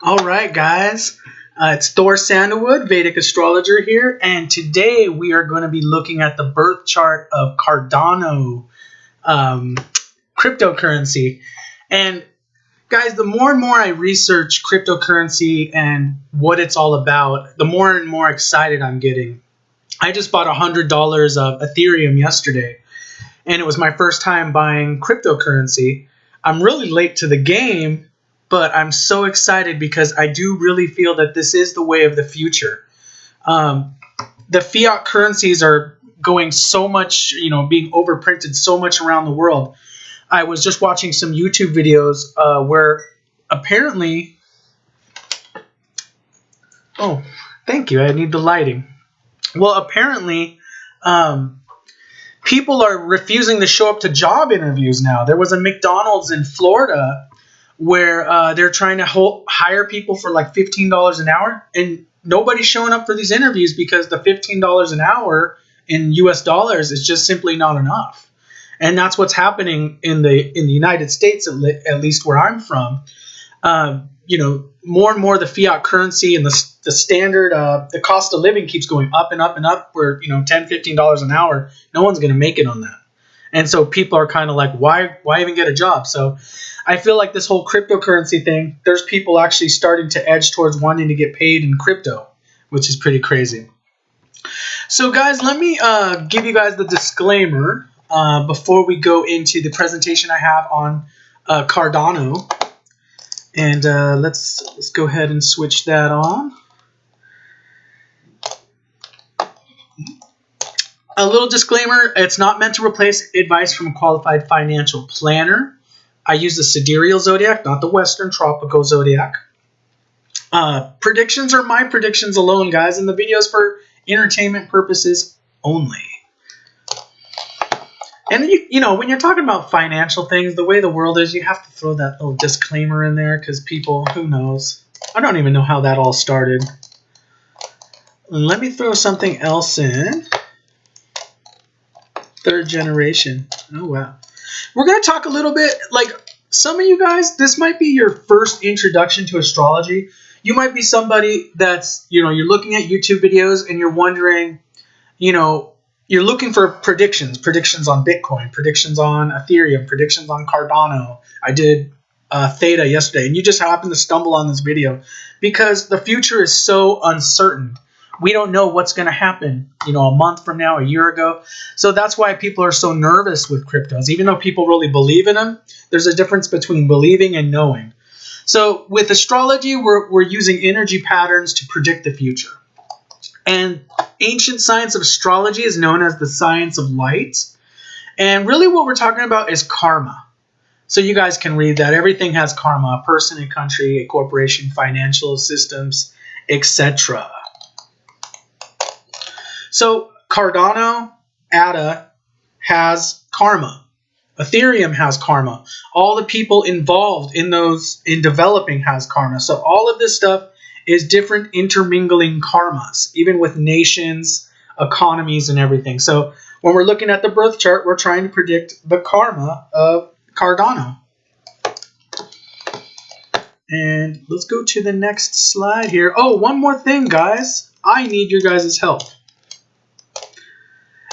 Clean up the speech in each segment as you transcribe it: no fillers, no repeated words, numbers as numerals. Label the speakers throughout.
Speaker 1: All right, guys. It's Thor Sandalwood, Vedic astrologer here, and today we are going to be looking at the birth chart of Cardano cryptocurrency. And guys, the more and more I research cryptocurrency and what it's all about, the more and more excited I'm getting. I just bought $100 of Ethereum yesterday, and it was my first time buying cryptocurrency. I'm really late to the game, but I'm so excited because I do really feel that this is the way of the future. The fiat currencies are going so much, being overprinted so much around the world. I was just watching some YouTube videos where apparently, oh, thank you, I need the lighting. Well, apparently, people are refusing to show up to job interviews now. There was a McDonald's in Florida where they're trying to hire people for like $15 an hour, and nobody's showing up for these interviews because the $15 an hour in US dollars is just simply not enough. And that's what's happening in the United States, at least where I'm from. More and more the fiat currency and the standard, the cost of living keeps going up and up and up, where, $10, $15 an hour, no one's going to make it on that. And so people are kind of like, why even get a job? So I feel like this whole cryptocurrency thing, there's people actually starting to edge towards wanting to get paid in crypto, which is pretty crazy. So guys, let me give you guys the disclaimer before we go into the presentation I have on Cardano. And let's go ahead and switch that on. A little disclaimer, it's not meant to replace advice from a qualified financial planner. I use the sidereal zodiac, not the Western tropical zodiac. Predictions are my predictions alone, guys, and the videos for entertainment purposes only. And when you're talking about financial things, the way the world is, you have to throw that little disclaimer in there because people, who knows? I don't even know how that all started. Let me throw something else in. Third generation. Oh, wow. We're going to talk a little bit, like some of you guys, this might be your first introduction to astrology. You might be somebody that's, you're looking at YouTube videos and you're wondering, you're looking for predictions on Bitcoin, predictions on Ethereum, predictions on Cardano. I did Theta yesterday, and you just happen to stumble on this video because the future is so uncertain. We don't know what's going to happen, a month from now, a year ago. So that's why people are so nervous with cryptos. Even though people really believe in them, there's a difference between believing and knowing. So with astrology, we're using energy patterns to predict the future. And ancient science of astrology is known as the science of light. And really what we're talking about is karma. So you guys can read that. Everything has karma. A person, a country, a corporation, financial systems, etc. So Cardano, ADA, has karma. Ethereum has karma. All the people involved in developing has karma. So all of this stuff is different intermingling karmas, even with nations, economies, and everything. So when we're looking at the birth chart, we're trying to predict the karma of Cardano. And let's go to the next slide here. Oh, one more thing, guys. I need your guys' help.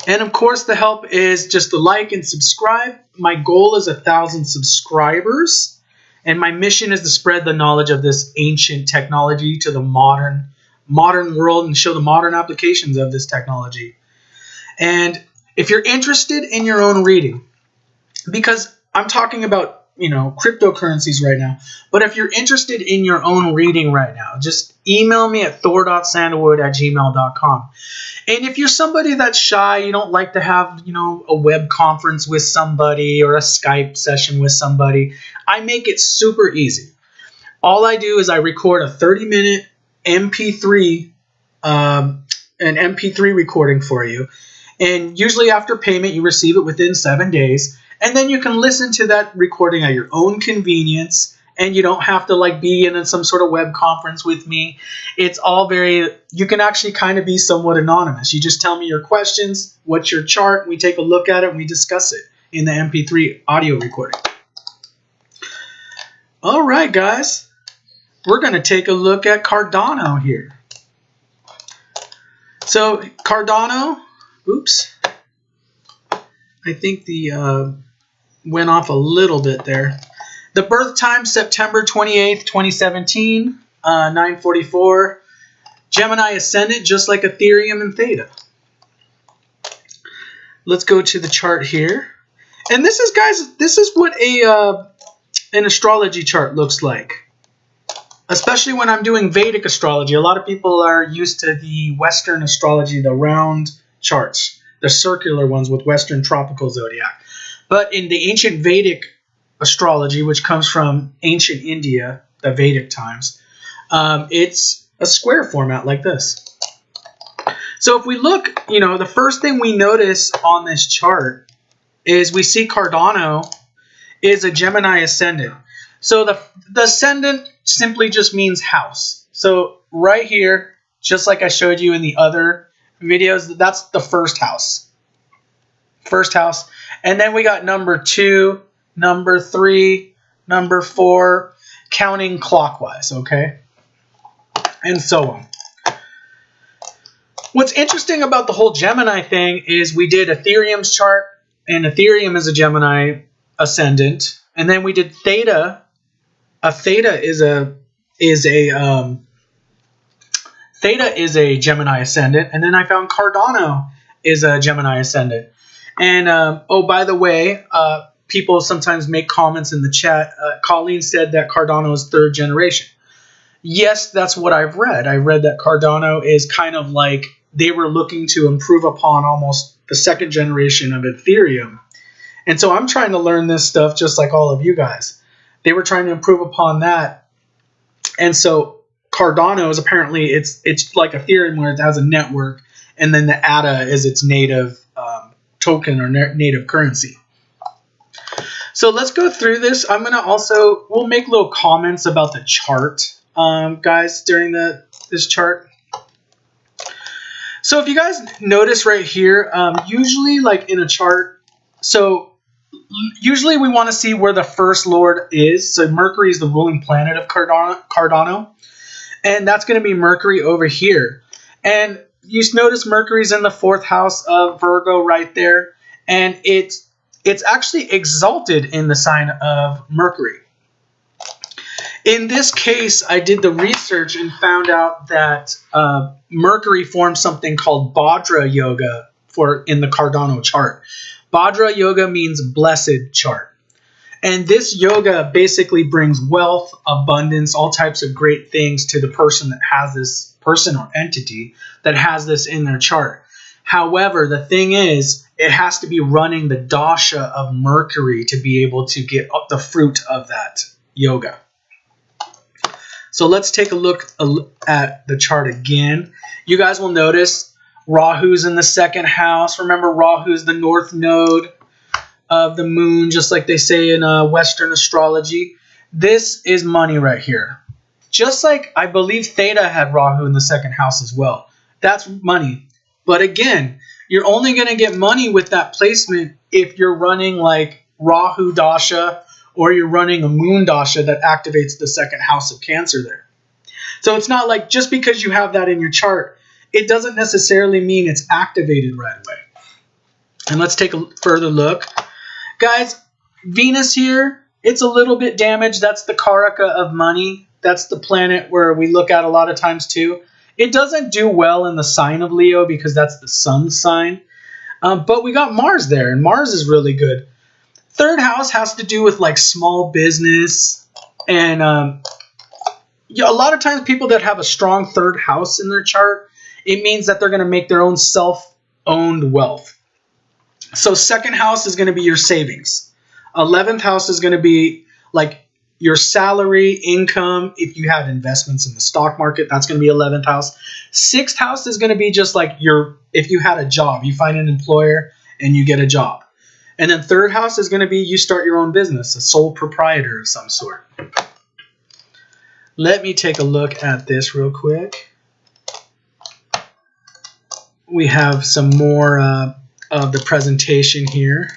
Speaker 1: And of course, the help is just to like and subscribe. My goal is 1,000 subscribers. And my mission is to spread the knowledge of this ancient technology to the modern world and show the modern applications of this technology. And if you're interested in your own reading, because I'm talking about, cryptocurrencies right now, but if you're interested in your own reading right now, just email me at thor.sandalwood@gmail.com. And if you're somebody that's shy, you don't like to have, a web conference with somebody or a Skype session with somebody, I make it super easy. All I do is I record a 30-minute MP3, an MP3 recording for you. And usually after payment, you receive it within 7 days. And then you can listen to that recording at your own convenience. And you don't have to be in some sort of web conference with me. It's all you can actually kind of be somewhat anonymous. You just tell me your questions, what's your chart, we take a look at it, and we discuss it in the MP3 audio recording. All right, guys. we're going to take a look at Cardano here. So Cardano, oops, I think the went off a little bit there. The birth time, September 28th, 2017, 9:44. Gemini ascendant, just like Ethereum and Theta. Let's go to the chart here. And this is, guys, this is what an astrology chart looks like. Especially when I'm doing Vedic astrology. A lot of people are used to the Western astrology, the round charts, the circular ones with Western tropical zodiac. But in the ancient Vedic astrology, which comes from ancient India, the Vedic times, it's a square format like this. So if we look, you know, the first thing we notice on this chart is we see Cardano is a Gemini ascendant. So the ascendant simply just means house. So right here, just like I showed you in the other videos, that's the first house. First house. And then we got number 2, number 3, number 4, counting clockwise, okay? And so on. What's interesting about the whole Gemini thing is we did Ethereum's chart, and Ethereum is a Gemini ascendant, and then we did Theta. Theta is a Gemini ascendant, and then I found Cardano is a Gemini ascendant. And oh, by the way, people sometimes make comments in the chat. Colleen said that Cardano is 3rd generation. Yes, that's what I've read. I read that Cardano is kind of like they were looking to improve upon almost the 2nd generation of Ethereum. And so I'm trying to learn this stuff just like all of you guys. They were trying to improve upon that. And so Cardano is apparently, it's like Ethereum where it has a network, and then the ADA is its native token or native currency. So let's go through this. I'm going to we'll make little comments about the chart, guys, during this chart. So if you guys notice right here, usually like in a chart, so usually we want to see where the first lord is. So Mercury is the ruling planet of Cardano, and that's going to be Mercury over here. And you notice Mercury's in the 4th house of Virgo right there, and it's actually exalted in the sign of Mercury. In this case, I did the research and found out that Mercury forms something called Bhadra Yoga in the Cardano chart. Bhadra Yoga means blessed chart. And this yoga basically brings wealth, abundance, all types of great things to the person that has this, person or entity that has this in their chart. However, the thing is, it has to be running the dasha of Mercury to be able to get the fruit of that yoga. So let's take a look at the chart again. You guys will notice Rahu's in the 2nd house. Remember, Rahu's the north node of the moon, just like they say in Western astrology. This is money right here. Just like I believe Theta had Rahu in the 2nd house as well. That's money. But again, you're only going to get money with that placement if you're running like Rahu Dasha, or you're running a moon dasha that activates the 2nd house of Cancer there. So it's not like just because you have that in your chart, it doesn't necessarily mean it's activated right away. And let's take a further look. Guys, Venus here, it's a little bit damaged. That's the Karaka of money. That's the planet where we look at a lot of times too. It doesn't do well in the sign of Leo because that's the sun sign. But we got Mars there, and Mars is really good. 3rd house has to do with like small business, and a lot of times people that have a strong 3rd house in their chart, it means that they're going to make their own self-owned wealth. So 2nd house is going to be your savings. 11th house is going to be like your salary, income. If you had investments in the stock market, that's going to be 11th house. 6th house is going to be just like if you had a job, you find an employer and you get a job. And then 3rd house is going to be you start your own business, a sole proprietor of some sort. Let me take a look at this real quick. We have some more of the presentation here.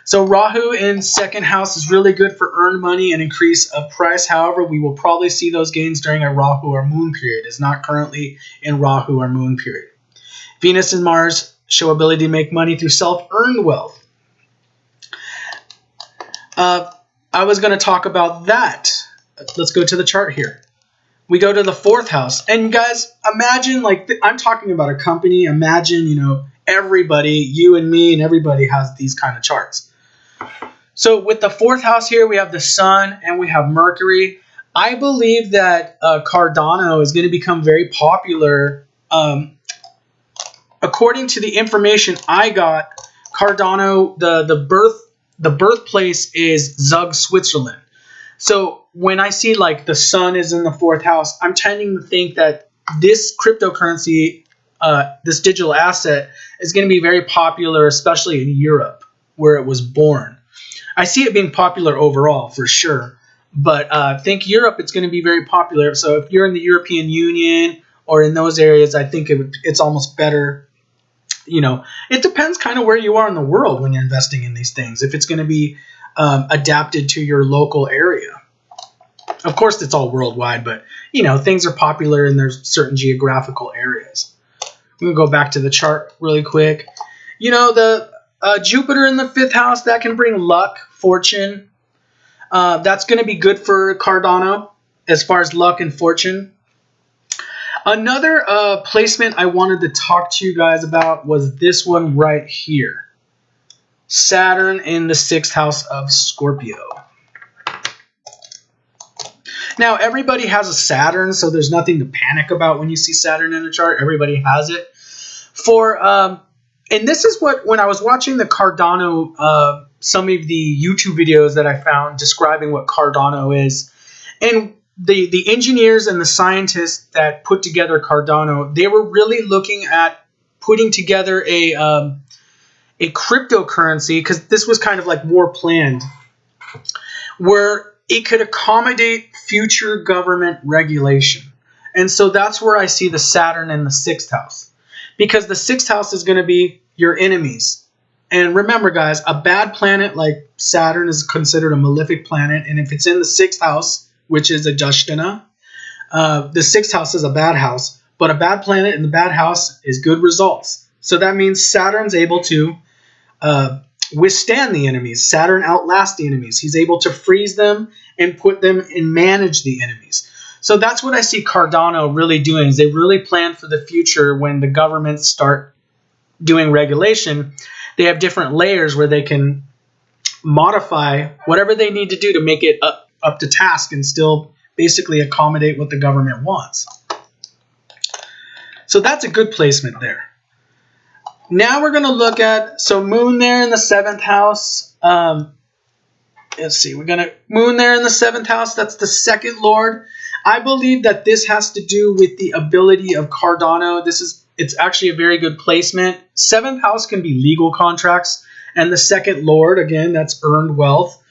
Speaker 1: So Rahu in second house is really good for earned money and increase of price. However, we will probably see those gains during a Rahu or moon period. It's not currently in Rahu or moon period. Venus and Mars show ability to make money through self-earned wealth. I was going to talk about that. Let's go to the chart here. We go to the fourth house. And guys, imagine, like, I'm talking about a company. Imagine, you know, everybody, you and me and everybody has these kind of charts. So with the fourth house here, we have the sun and we have Mercury. I believe that Cardano is going to become very popular. According to the information I got, Cardano, the birthplace is Zug, Switzerland. So when I see like the sun is in the fourth house, I'm tending to think that this cryptocurrency, this digital asset, is going to be very popular, especially in Europe, where it was born. I see it being popular overall for sure, but I think Europe, it's going to be very popular. So if you're in the European Union or in those areas, I think it's almost better. You know, it depends kind of where you are in the world when you're investing in these things. If it's going to be adapted to your local area. Of course, it's all worldwide, but, you know, things are popular in there's certain geographical areas. I'm going to go back to the chart really quick. You know, the Jupiter in the fifth house, that can bring luck, fortune. That's going to be good for Cardano as far as luck and fortune. Another placement I wanted to talk to you guys about was this one right here. Saturn in the sixth house of Scorpio. Now, everybody has a Saturn, so there's nothing to panic about when you see Saturn in a chart. Everybody has it. And this is what, when I was watching the Cardano, some of the YouTube videos that I found describing what Cardano is, and the engineers and the scientists that put together Cardano, they were really looking at putting together a cryptocurrency, because this was kind of like more planned, where it could accommodate future government regulation. And so that's where I see the Saturn in the sixth house, because the sixth house is going to be your enemies. And remember, guys, a bad planet like Saturn is considered a malefic planet, and if it's in the sixth house, which is a Dashtana, the sixth house is a bad house, but a bad planet in the bad house is good results. So that means Saturn's able to withstand the enemies. Saturn outlasts the enemies. He's able to freeze them and put them and manage the enemies. So that's what I see Cardano really doing, is they really plan for the future when the governments start doing regulation. They have different layers where they can modify whatever they need to do to make it up to task and still basically accommodate what the government wants. So that's a good placement there. Now we're going to look at, so moon there in the seventh house. Let's see, we're going to, moon there in the seventh house, that's the second lord. I believe that this has to do with the ability of Cardano. It's actually a very good placement. Seventh house can be legal contracts, and the second lord, again, that's earned wealth.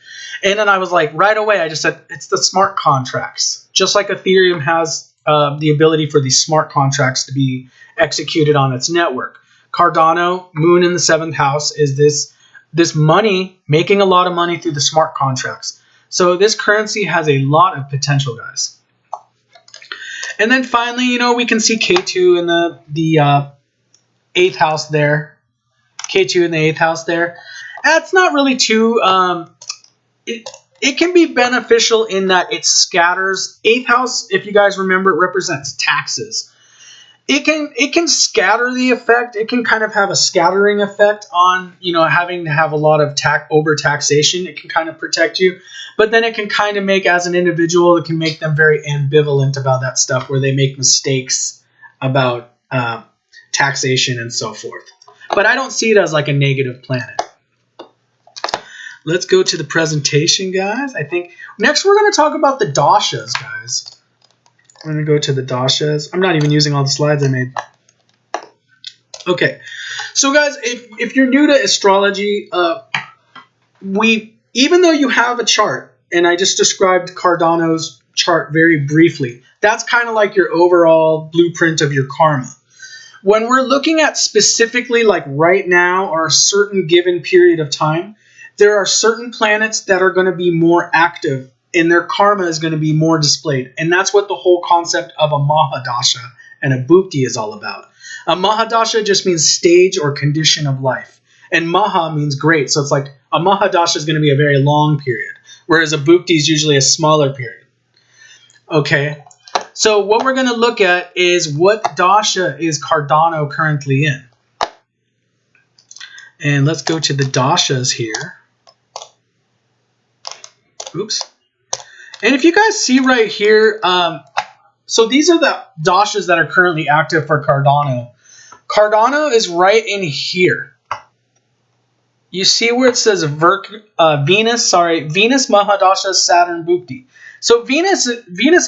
Speaker 1: And then I was like, right away, I just said, it's the smart contracts. Just like Ethereum has the ability for these smart contracts to be executed on its network. Cardano, moon in the seventh house, is this money, making a lot of money through the smart contracts. So this currency has a lot of potential, guys. And then finally, you know, we can see K2 in the eighth house there. K2 in the eighth house there. That's not really too... It can be beneficial in that it scatters. Eighth house, if you guys remember, it represents taxes. It can scatter the effect. It can kind of have a scattering effect on, you know, having to have a lot of over taxation. It can kind of protect you. But then it can kind of make, as an individual, it can make them very ambivalent about that stuff, where they make mistakes about taxation and so forth. But I don't see it as like a negative planet. Let's go to the presentation, guys. I think next we're going to talk about the dashas, guys. I'm going to go to the dashas. I'm not even using all the slides I made. Okay. So, guys, if you're new to astrology, even though you have a chart, and I just described Cardano's chart very briefly, that's kind of like your overall blueprint of your karma. When we're looking at specifically like right now or a certain given period of time, there are certain planets that are going to be more active and their karma is going to be more displayed. And that's what the whole concept of a Mahadasha and a bhukti is all about. A Mahadasha just means stage or condition of life. And Maha means great. So it's like a Mahadasha is going to be a very long period, whereas a bhukti is usually a smaller period. Okay, so what we're going to look at is what dasha is Cardano currently in. And let's go to the dashas here. Oops. And if you guys see right here, so these are the dashas that are currently active for Cardano. Cardano is right in here. You see where it says Venus Mahadasha, Saturn Bhukti. So Venus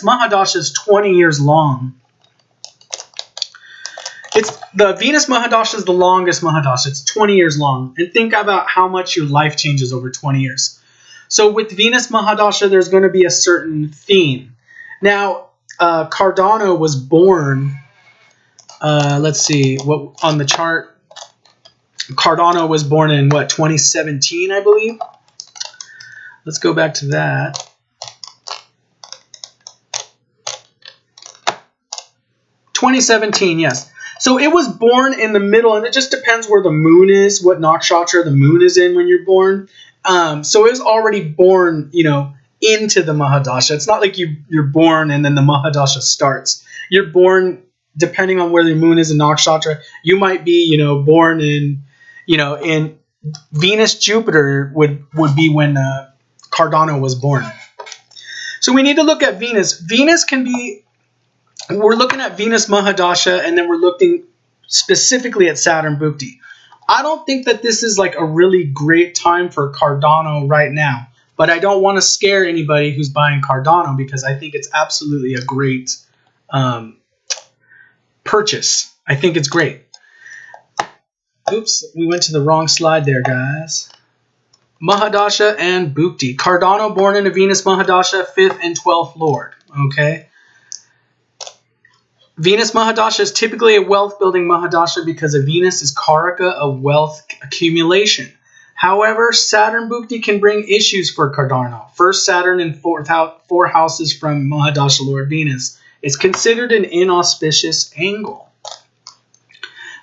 Speaker 1: Mahadasha is 20 years long. The Venus Mahadasha is the longest Mahadasha. It's 20 years long. And think about how much your life changes over 20 years. So with Venus Mahadasha, there's going to be a certain theme. Now, Cardano was born, let's see, what on the chart. Cardano was born in, 2017, I believe? Let's go back to that. '17, yes. So it was born in the middle, and it just depends where the moon is, what nakshatra the moon is in when you're born. So it was already born, into the Mahadasha. It's not like you're born and then the Mahadasha starts. You're born depending on where the moon is in nakshatra. You might be, born in, in Venus, Jupiter would be when Cardano was born. So we need to look at Venus. Venus can be, we're looking at Venus Mahadasha, and then we're looking specifically at Saturn Bhukti. I don't think that this is like a really great time for Cardano right now, but I don't want to scare anybody who's buying Cardano because I think it's absolutely a great purchase. I think it's great. Oops, we went to the wrong slide there, guys. Mahadasha and Bhukti. Cardano born in a Venus Mahadasha, 5th and 12th Lord. Okay. Venus Mahadasha is typically a wealth-building Mahadasha because a Venus is Karaka of wealth accumulation. However, Saturn Bhukti can bring issues for Cardano. First Saturn in 4 houses from Mahadasha Lord Venus. It's considered an inauspicious angle.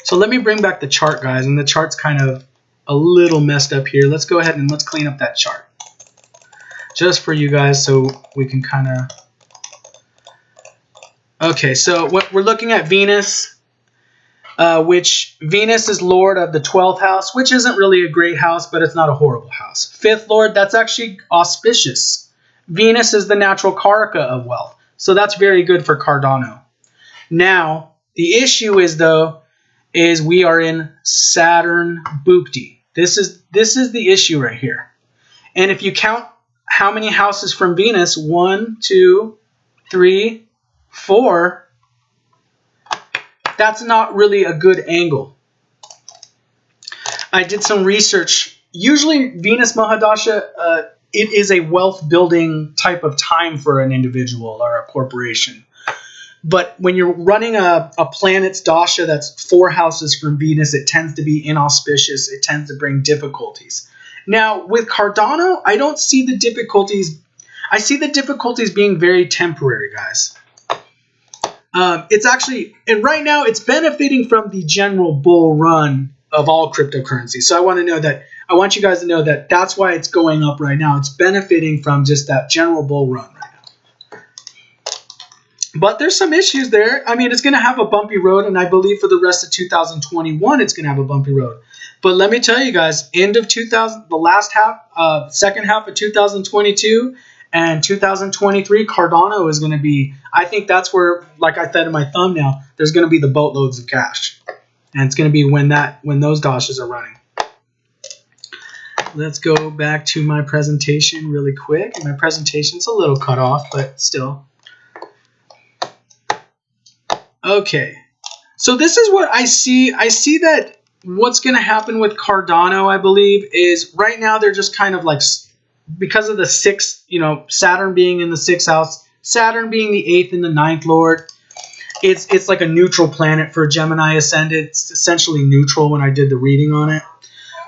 Speaker 1: So let me bring back the chart, guys, and the chart's kind of a little messed up here. Let's go ahead and let's clean up that chart. Just for you guys so we can kind of... Okay, so what we're looking at Venus, which Venus is Lord of the 12th house, which isn't really a great house, but it's not a horrible house. 5th Lord, that's actually auspicious. Venus is the natural Karaka of wealth, so that's very good for Cardano. Now, the issue is, though, is we are in Saturn Bhukti. This is the issue right here. And if you count how many houses from Venus, 1, 2, 3, 4, that's not really a good angle. I did some research. Usually Venus Mahadasha, it is a wealth building type of time for an individual or a corporation. But when you're running a planet's dasha that's 4 houses from Venus, it tends to be inauspicious. It tends to bring difficulties. Now, with Cardano, I don't see the difficulties. I see the difficulties being very temporary, guys. It's actually, and right now it's benefiting from the general bull run of all cryptocurrency. So I want you guys to know that that's why it's going up right now. It's benefiting from just that general bull run right now. But there's some issues there. I mean, it's going to have a bumpy road, and I believe for the rest of 2021, it's going to have a bumpy road. But let me tell you guys, the last half, second half of 2022. And 2023, Cardano is going to be, I think that's where, like I said in my thumbnail, there's going to be the boatloads of cash. And it's going to be when those dashas are running. Let's go back to my presentation really quick. My presentation's a little cut off, but still. Okay. So this is what I see. I see that what's going to happen with Cardano, I believe, is right now they're just kind of like... Because of the 6th, Saturn being in the 6th house, Saturn being the 8th and the 9th Lord, it's like a neutral planet for Gemini Ascendant. It's essentially neutral when I did the reading on it.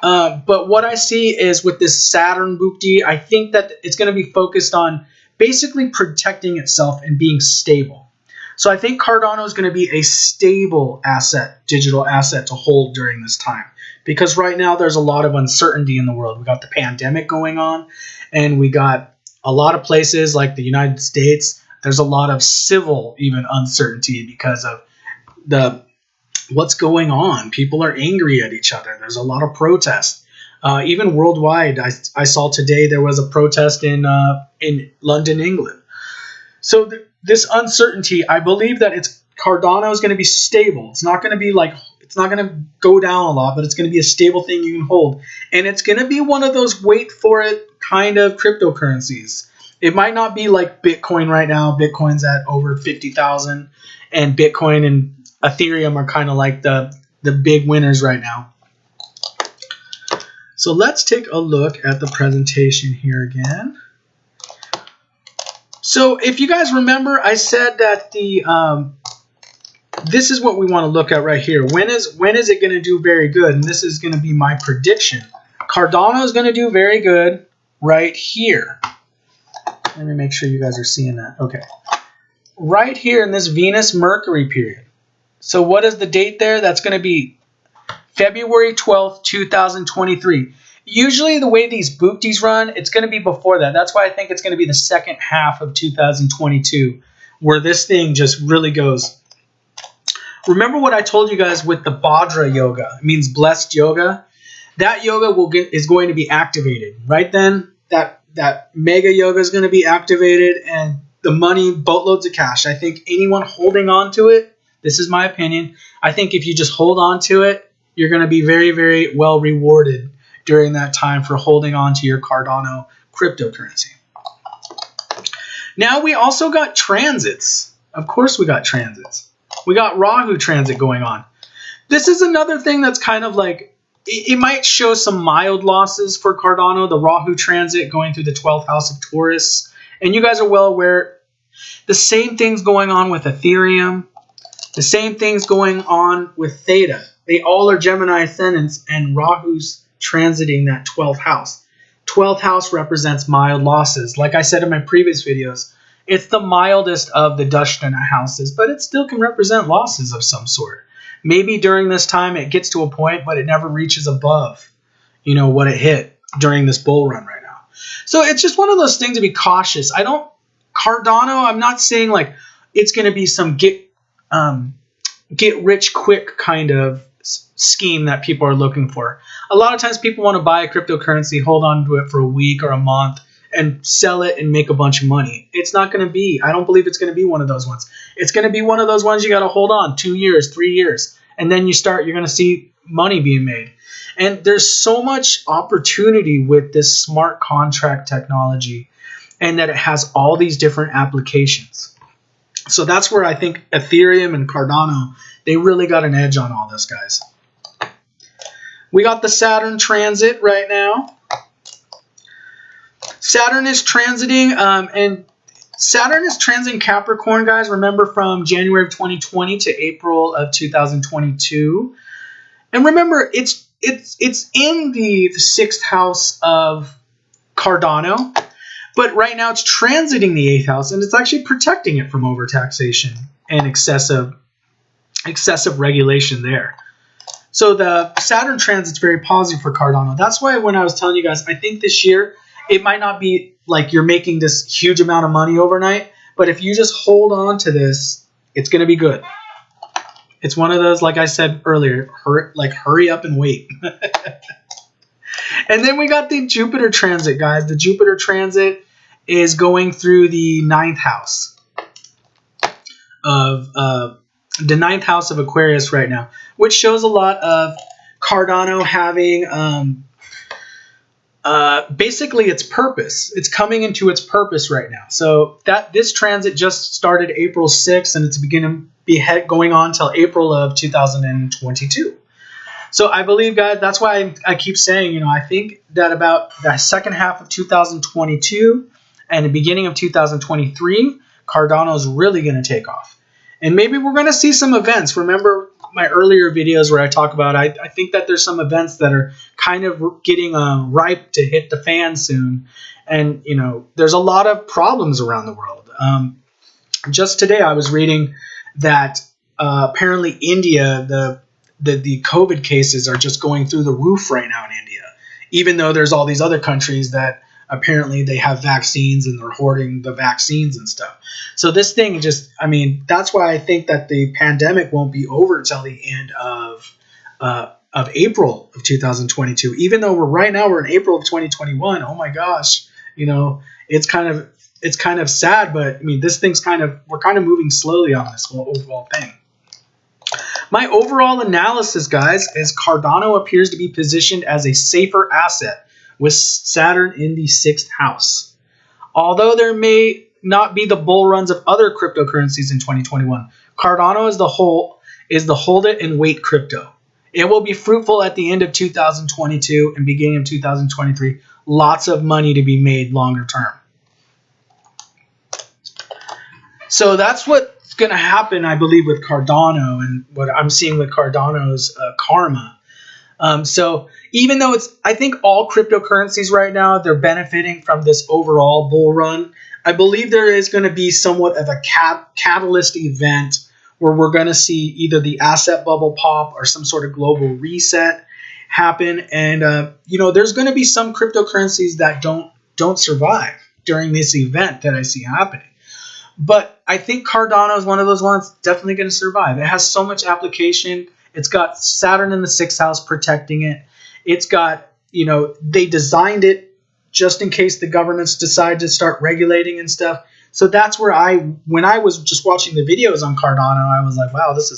Speaker 1: But what I see is with this Saturn bhukti, I think that it's going to be focused on basically protecting itself and being stable. So I think Cardano is going to be a stable asset, digital asset to hold during this time. Because right now there's a lot of uncertainty in the world. We got the pandemic going on, and we got a lot of places like the United States. There's a lot of civil even uncertainty because of what's going on. People are angry at each other. There's a lot of protests. Even worldwide, I saw today there was a protest in London, England. So this uncertainty, I believe that Cardano is going to be stable. It's not going to be like, it's not going to go down a lot, but it's going to be a stable thing you can hold. And it's going to be one of those wait for it kind of cryptocurrencies. It might not be like Bitcoin right now. Bitcoin's at over 50,000, and Bitcoin and Ethereum are kind of like the big winners right now. So let's take a look at the presentation here again. So if you guys remember, I said that this is what we want to look at right here. When is it going to do very good? And this is going to be my prediction. Cardano is going to do very good right here. Let me make sure you guys are seeing that. Okay. Right here in this Venus-Mercury period. So what is the date there? That's going to be February 12th, 2023. Usually the way these bhuktis run, it's going to be before that. That's why I think it's going to be the second half of 2022 where this thing just really goes. Remember what I told you guys with the Bhadra yoga? It means blessed yoga. That yoga is going to be activated. Right then, that mega yoga is going to be activated, and the money, boatloads of cash. I think anyone holding on to it, this is my opinion, I think if you just hold on to it, you're going to be very, very well rewarded during that time for holding on to your Cardano cryptocurrency. Now we also got transits. Of course we got transits. We got Rahu transit going on. This is another thing that's kind of like, it might show some mild losses for Cardano, the Rahu transit going through the 12th house of Taurus. And you guys are well aware, the same thing's going on with Ethereum. The same thing's going on with Theta. They all are Gemini ascendants, and Rahu's transiting that 12th house. 12th house represents mild losses. Like I said in my previous videos, it's the mildest of the Dashtana houses, but it still can represent losses of some sort. Maybe during this time it gets to a point, but it never reaches above, you know, what it hit during this bull run right now. So it's just one of those things to be cautious. Cardano, I'm not saying like it's going to be some get rich quick kind of scheme that people are looking for. A lot of times people want to buy a cryptocurrency, hold on to it for a week or a month, and sell it and make a bunch of money. It's not going to be, I don't believe it's going to be one of those ones. It's going to be one of those ones you got to hold on 2 years, 3 years, and then you're going to see money being made. And there's so much opportunity with this smart contract technology, and that it has all these different applications. So that's where I think Ethereum and Cardano, they really got an edge on all this, guys. We got the Saturn transit right now. Saturn is transiting, and Saturn is transiting Capricorn, guys. Remember, from January of 2020 to April of 2022. And remember, it's in the 6th house of Cardano, but right now it's transiting the 8th house, and it's actually protecting it from overtaxation and excessive regulation there. So the Saturn transit's very positive for Cardano. That's why when I was telling you guys, I think this year it might not be like you're making this huge amount of money overnight, but if you just hold on to this, it's going to be good. It's one of those, like I said earlier, hurry up and wait. And then we got the Jupiter transit, guys. The Jupiter transit is going through the 9th house of the 9th house of Aquarius right now, which shows a lot of Cardano having basically its purpose. It's coming into its purpose right now. So this transit just started April 6th, and it's going on till April of 2022. So I believe, guys, that's why I keep saying, you know, I think that about the second half of 2022 and the beginning of 2023, Cardano is really going to take off. And maybe we're going to see some events. Remember, my earlier videos where I talk about, I think that there's some events that are kind of getting ripe to hit the fan soon. And, you know, there's a lot of problems around the world. Just today I was reading that apparently India, the COVID cases are just going through the roof right now in India, even though there's all these other countries that apparently they have vaccines and they're hoarding the vaccines and stuff. So this thing just, I mean, that's why I think that the pandemic won't be over till the end of April of 2022. Even though we're in April of 2021. Oh my gosh, you know, it's kind of sad, but I mean, this thing's we're kind of moving slowly on this whole overall thing. My overall analysis, guys, is Cardano appears to be positioned as a safer asset with Saturn in the 6th house. Although there may not be the bull runs of other cryptocurrencies in 2021, Cardano is the hold it and wait crypto. It will be fruitful at the end of 2022 and beginning of 2023. Lots of money to be made longer term. So that's what's going to happen, I believe, with Cardano and what I'm seeing with Cardano's karma. So even though I think all cryptocurrencies right now, they're benefiting from this overall bull run, I believe there is going to be somewhat of a catalyst event where we're going to see either the asset bubble pop or some sort of global reset happen. And, you know, there's going to be some cryptocurrencies that don't survive during this event that I see happening. But I think Cardano is one of those ones definitely going to survive. It has so much application. It's got Saturn in the 6th house protecting it. It's got, you know, they designed it just in case the governments decide to start regulating and stuff. So that's where when I was just watching the videos on Cardano, I was like, wow, this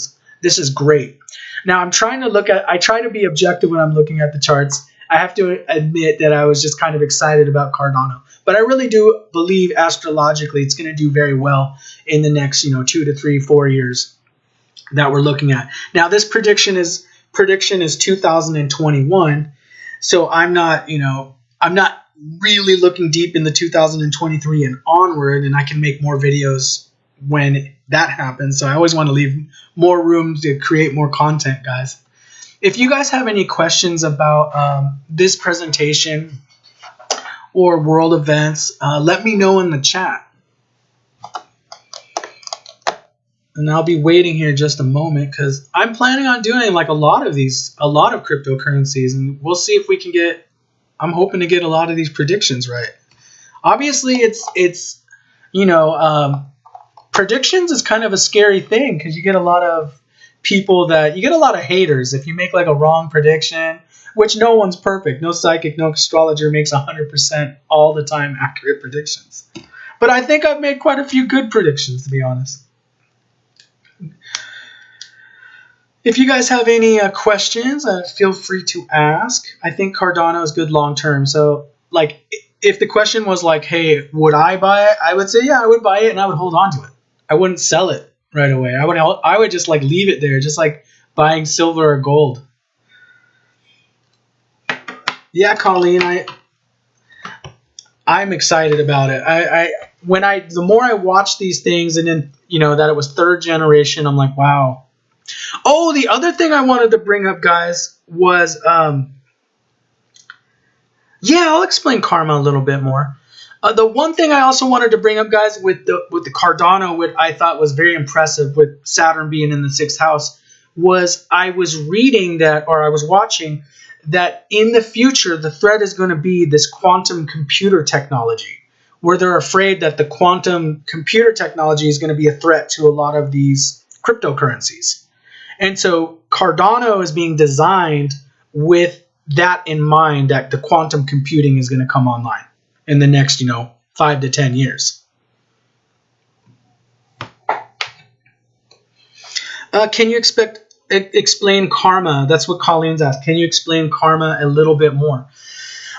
Speaker 1: is great. Now I'm trying to I try to be objective when I'm looking at the charts. I have to admit that I was just kind of excited about Cardano. But I really do believe astrologically it's going to do very well in the next, 2 to 3, 4 years that we're looking at. Now this prediction is 2021. So I'm not really looking deep in the 2023 and onward, and I can make more videos when that happens. So I always want to leave more room to create more content, guys. If you guys have any questions about this presentation or world events, let me know in the chat. And I'll be waiting here just a moment because I'm planning on doing like a lot of cryptocurrencies, and we'll see if we can I'm hoping to get a lot of these predictions right. Obviously, predictions is kind of a scary thing because you get a lot of haters if you make like a wrong prediction, which no one's perfect. No psychic, no astrologer makes 100% all the time accurate predictions. But I think I've made quite a few good predictions, to be honest. If you guys have any questions, feel free to ask. I think Cardano is good long term. So, like, if the question was like, hey, would I buy it? I would say, yeah, I would buy it and I would hold on to it. I wouldn't sell it right away. I would just like leave it there, just like buying silver or gold. Yeah, Colleen, I'm excited about it. The more I watch these things, and then that it was 3rd generation, I'm like, wow. Oh, the other thing I wanted to bring up, guys, was I'll explain karma a little bit more. The one thing I also wanted to bring up, guys, with the Cardano, what I thought was very impressive with Saturn being in the 6th house, was I was watching that in the future the threat is going to be this quantum computer technology, where they're afraid that the quantum computer technology is going to be a threat to a lot of these cryptocurrencies. And so Cardano is being designed with that in mind, that the quantum computing is going to come online in the next, 5 to 10 years. Can you explain karma? That's what Colleen's asked. Can you explain karma a little bit more?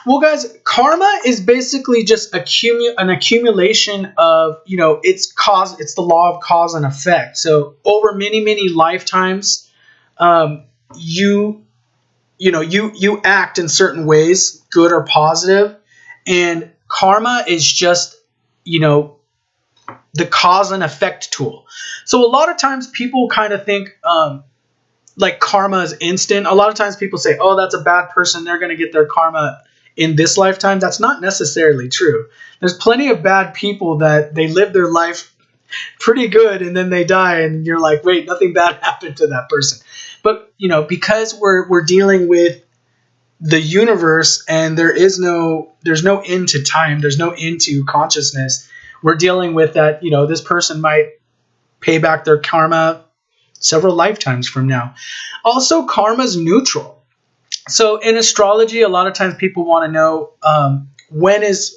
Speaker 1: Well, guys, karma is basically just an accumulation of, it's the law of cause and effect. So over many, many lifetimes, you act in certain ways, good or positive, and karma is just, the cause and effect tool. So a lot of times people kind of think, like karma is instant. A lot of times people say, oh, that's a bad person, they're going to get their karma in this lifetime. That's not necessarily true. There's plenty of bad people that they live their life pretty good and then they die and you're like, wait, nothing bad happened to that person. But because we're dealing with the universe and there's no end to time, there's no end to consciousness, we're dealing with that. This person might pay back their karma several lifetimes from now. Also, karma's neutral. So in astrology, a lot of times people want to know when is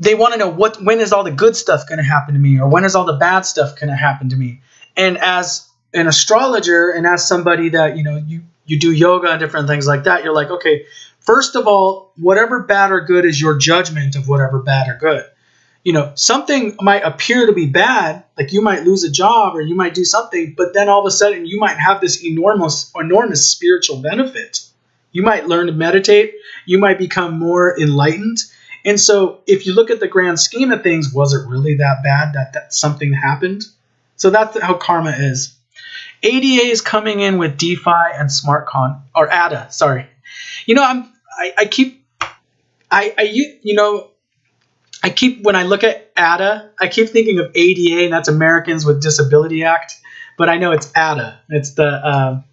Speaker 1: they want to know when is all the good stuff going to happen to me, or when is all the bad stuff going to happen to me. And as an astrologer and as somebody that you do yoga and different things like that, you're like, okay, first of all, whatever bad or good is your judgment of whatever bad or good. Something might appear to be bad, like you might lose a job or you might do something, but then all of a sudden you might have this enormous spiritual benefit. You might learn to meditate. You might become more enlightened. And so if you look at the grand scheme of things, was it really that bad that something happened? So that's how karma is. ADA is coming in with DeFi and SmartCon, or ADA, sorry. When I look at ADA, I keep thinking of ADA, and that's Americans with Disability Act, but I know it's ADA. It's the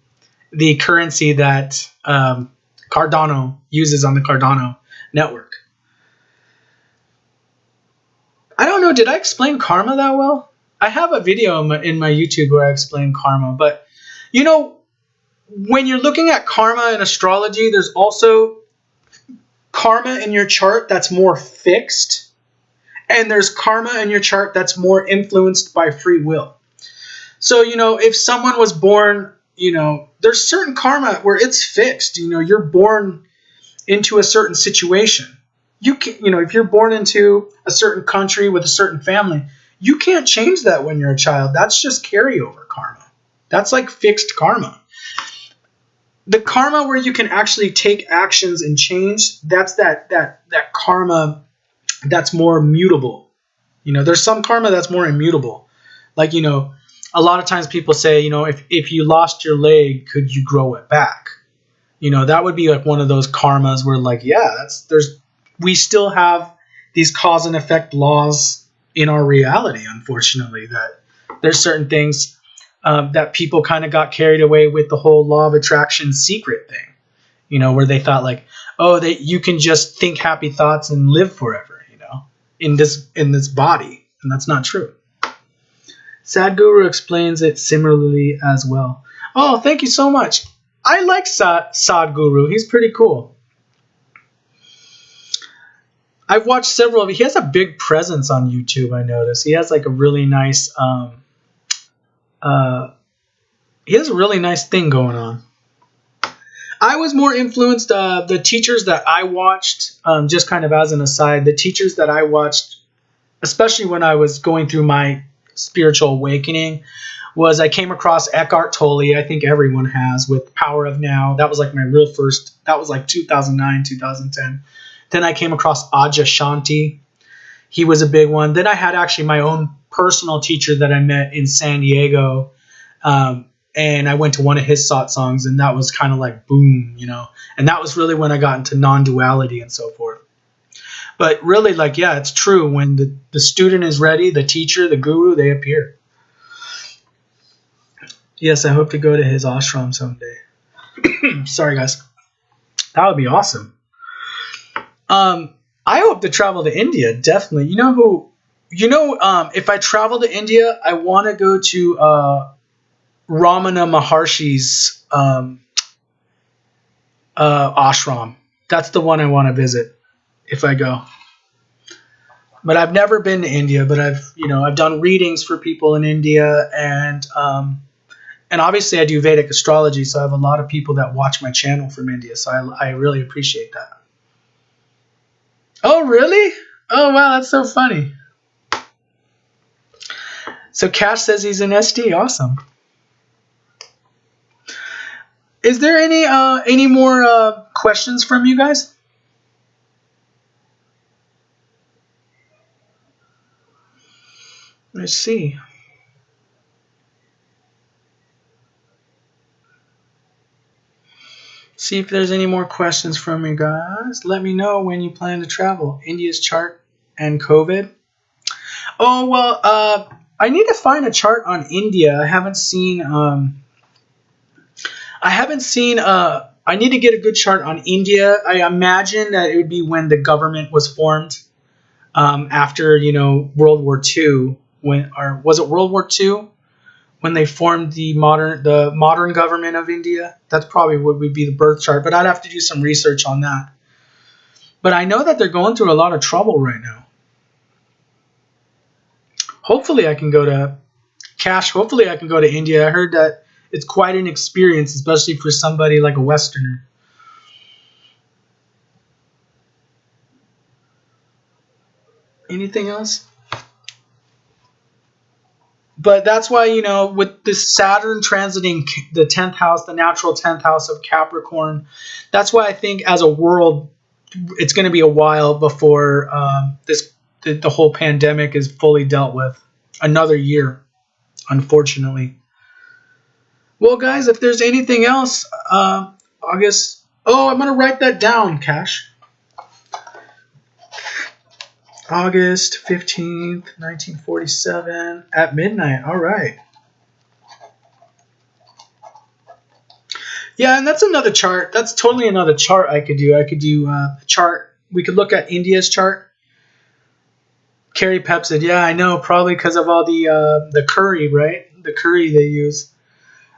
Speaker 1: currency that Cardano uses on the Cardano network. I don't know, did I explain karma that well? I have a video in my YouTube where I explain karma, but when you're looking at karma in astrology, there's also karma in your chart that's more fixed. And there's karma in your chart that's more influenced by free will. So, if someone was born, there's certain karma where it's fixed. You're born into a certain situation. You can, if you're born into a certain country with a certain family, you can't change that when you're a child. That's just carryover karma. That's like fixed karma. The karma where you can actually take actions and change, that's that karma that's more mutable. There's some karma that's more immutable. Like, a lot of times people say, if you lost your leg, could you grow it back? That would be like one of those karmas where like, yeah, we still have these cause and effect laws in our reality, unfortunately, that there's certain things that people kind of got carried away with the whole law of attraction secret thing, where they thought like, oh, you can just think happy thoughts and live forever, in this body. And that's not true. Sadhguru explains it similarly as well. Oh, thank you so much. I like Sadhguru. He's pretty cool. I've watched several of. He has a big presence on YouTube, I noticed. He has like a really nice he has a really nice thing going on. I was more influenced, the teachers that I watched, just kind of as an aside, the teachers that I watched, especially when I was going through my spiritual awakening, was I came across Eckhart Tolle. I think everyone has, with Power of Now. That was like my real first, that was like 2009, 2010. Then I came across Aja Shanti. He was a big one. Then I had actually my own personal teacher that I met in San Diego. And I went to one of his satsangs, and that was kind of like boom, And that was really when I got into non-duality and so forth. But really, like, yeah, it's true. When the student is ready, the teacher, the guru, they appear. Yes, I hope to go to his ashram someday. Sorry, guys. That would be awesome. I hope to travel to India, definitely. If I travel to India, I want to go to Ramana Maharshi's ashram. That's the one I want to visit if I go. But I've never been to India, but I've done readings for people in India, and obviously I do Vedic astrology, so I have a lot of people that watch my channel from India, so I really appreciate that. Oh, really? Oh, wow, that's so funny. So Cash says he's an SD. Awesome. Is there any more questions from you guys? Let's see. See if there's any more questions from you guys. Let me know when you plan to travel. India's chart and COVID. Oh, well, I need to find a chart on India. I haven't seen, I need to get a good chart on India. I imagine that it would be when the government was formed, after, World War II. Or was it World War II? When they formed the modern government of India. That's probably what would be the birth chart, but I'd have to do some research on that. But I know that they're going through a lot of trouble right now. Hopefully I can go to India. I heard that it's quite an experience, especially for somebody like a Westerner. Anything else? But that's why, with this Saturn transiting the 10th house, the natural 10th house of Capricorn, that's why I think as a world, it's going to be a while before the whole pandemic is fully dealt with. Another year, unfortunately. Well, guys, if there's anything else, August. Oh, I'm going to write that down, Cash. August 15th, 1947 at midnight. All right. Yeah, and that's another chart. That's totally another chart I could do. I could do a chart. We could look at India's chart. Carrie Pepsid. Yeah, I know. Probably because of all the curry, right? The curry they use.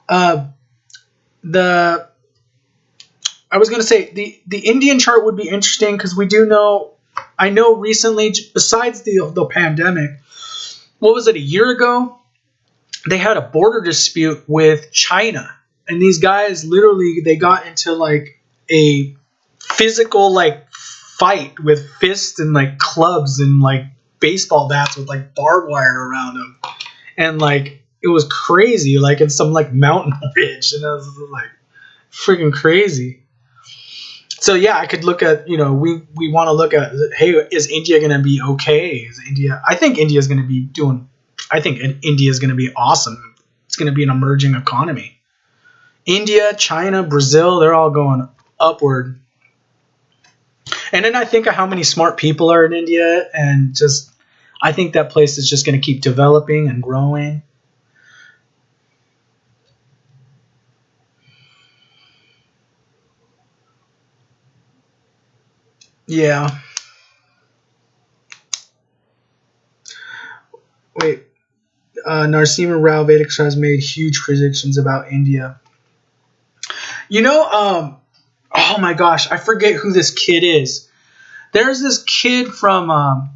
Speaker 1: I was going to say the Indian chart would be interesting because we do know. I know recently, besides the pandemic, what was it, a year ago? They had a border dispute with China. And these guys literally, they got into like a physical like fight with fists and like clubs and like baseball bats with like barbed wire around them. And like, it was crazy, like in some like mountain ridge. And it was like freaking crazy. So yeah, I could look at, we want to look at, hey, is India going to be okay? I think India is going to be awesome. It's going to be an emerging economy. India, China, Brazil, they're all going upward. And then I think of how many smart people are in India, and I think that place is just going to keep developing and growing. Yeah. Wait. Narasimha Rao Vedic has made huge predictions about India. Oh my gosh, I forget who this kid is. There's this kid from,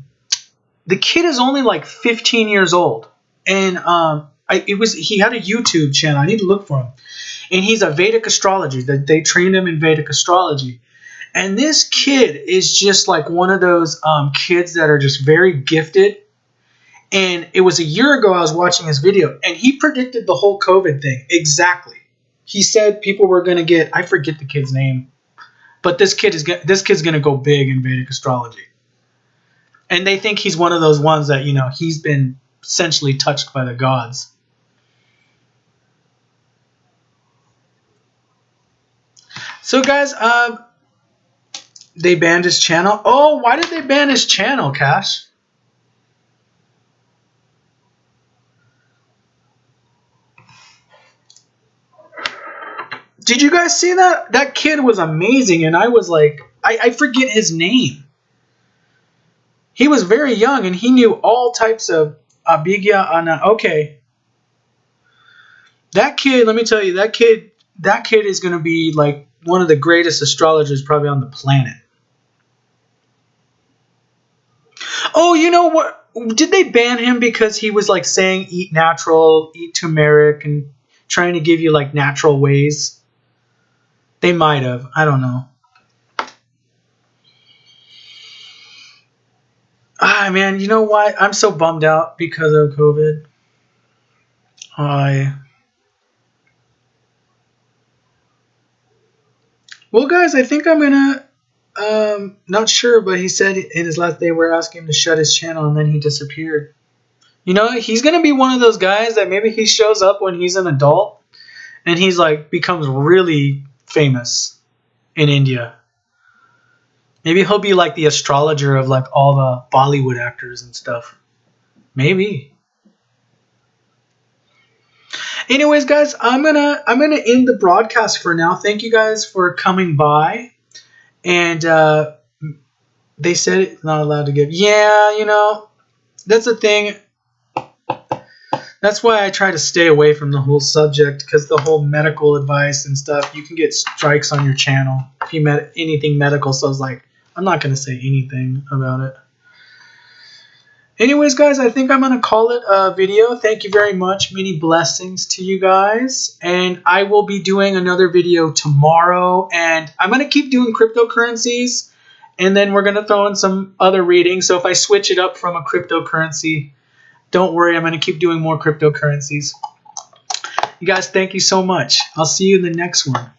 Speaker 1: the kid is only like 15 years old. And he had a YouTube channel. I need to look for him. And he's a Vedic astrology. They trained him in Vedic astrology. And this kid is just like one of those kids that are just very gifted. And it was a year ago I was watching his video, and he predicted the whole COVID thing exactly. He said people were going to get, I forget the kid's name, but this kid's going to go big in Vedic astrology. And they think he's one of those ones that, he's been essentially touched by the gods. So guys, they banned his channel. Oh, why did they ban his channel, Cash? Did you guys see that? That kid was amazing, and I was like, I forget his name. He was very young, and he knew all types of Abhigya Ana. Okay. That kid, let me tell you, that kid is going to be like one of the greatest astrologers probably on the planet. Oh, you know what? Did they ban him because he was like saying eat natural, eat turmeric, and trying to give you like natural ways? They might have. I don't know. Man, you know why? I'm so bummed out because of COVID. Well, guys, I think I'm gonna. Not sure, but he said in his last day we're asking him to shut his channel, and then he disappeared. He's gonna be one of those guys that maybe he shows up when he's an adult, and he's like becomes really famous. in India. Maybe he'll be like the astrologer of like all the Bollywood actors and stuff. Maybe. Anyways, guys, I'm gonna end the broadcast for now. Thank you guys for coming by. And they said it's not allowed to give. Yeah, you know, that's the thing. That's why I try to stay away from the whole subject, because the whole medical advice and stuff, you can get strikes on your channel if you met anything medical. So I was like, I'm not going to say anything about it. Anyways, guys, I think I'm going to call it a video. Thank you very much. Many blessings to you guys. And I will be doing another video tomorrow. And I'm going to keep doing cryptocurrencies. And then we're going to throw in some other readings. So if I switch it up from a cryptocurrency, don't worry, I'm going to keep doing more cryptocurrencies. You guys, thank you so much. I'll see you in the next one.